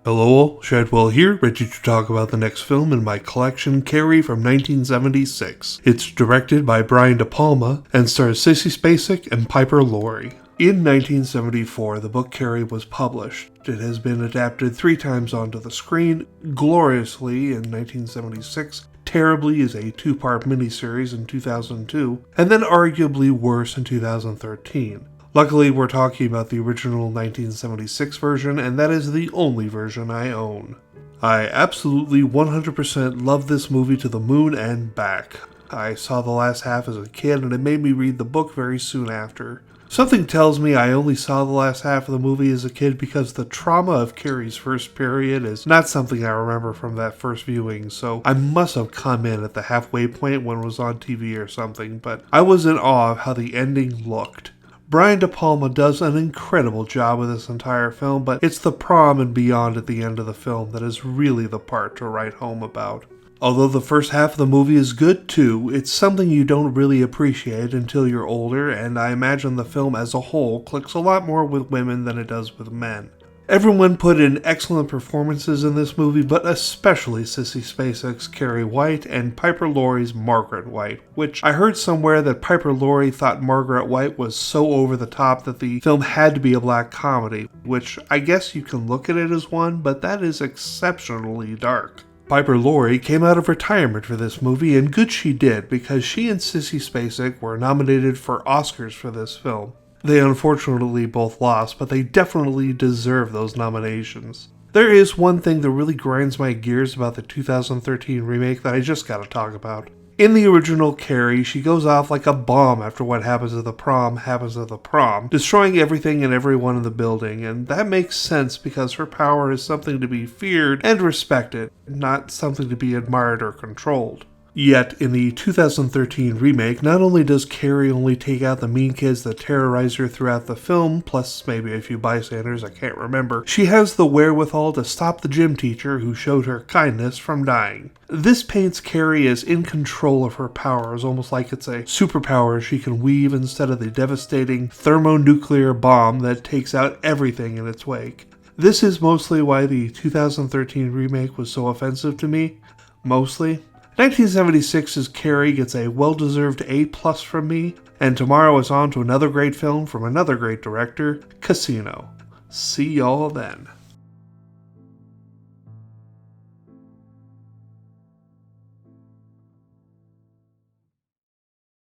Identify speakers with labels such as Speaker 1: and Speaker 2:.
Speaker 1: Hello, Shadwell here, ready to talk about the next film in my collection, Carrie from 1976. It's directed by Brian de Palma and stars Sissy Spacek and Piper Laurie. In 1974, the book Carrie was published. It has been adapted 3 times onto the screen, gloriously in 1976, terribly as a 2-part miniseries in 2002, and then arguably worse in 2013. Luckily, we're talking about the original 1976 version, and that is the only version I own. I absolutely 100% love this movie to the moon and back. I saw the last half as a kid, and it made me read the book very soon after. Something tells me I only saw the last half of the movie as a kid because the trauma of Carrie's first period is not something I remember from that first viewing, so I must have come in at the halfway point when it was on TV or something, but I was in awe of how the ending looked. Brian de Palma does an incredible job with this entire film, but it's the prom and beyond at the end of the film that is really the part to write home about. Although the first half of the movie is good too, it's something you don't really appreciate until you're older, and I imagine the film as a whole clicks a lot more with women than it does with men. Everyone put in excellent performances in this movie, but especially Sissy Spacek's Carrie White and Piper Laurie's Margaret White, which I heard somewhere that Piper Laurie thought Margaret White was so over the top that the film had to be a black comedy, which I guess you can look at it as one, but that is exceptionally dark. Piper Laurie came out of retirement for this movie, and good she did, because she and Sissy Spacek were nominated for Oscars for this film. They unfortunately both lost, but they definitely deserve those nominations. There is one thing that really grinds my gears about the 2013 remake that I just gotta talk about. In the original Carrie, she goes off like a bomb after what happens at the prom, destroying everything and everyone in the building, and that makes sense because her power is something to be feared and respected, not something to be admired or controlled. Yet, in the 2013 remake, not only does Carrie only take out the mean kids that terrorize her throughout the film, plus maybe a few bystanders, I can't remember, she has the wherewithal to stop the gym teacher who showed her kindness from dying. This paints Carrie as in control of her powers, almost like it's a superpower she can weave instead of the devastating thermonuclear bomb that takes out everything in its wake. This is mostly why the 2013 remake was so offensive to me. Mostly. 1976's Carrie gets a well-deserved A+ from me, and tomorrow is on to another great film from another great director, Casino. See y'all then.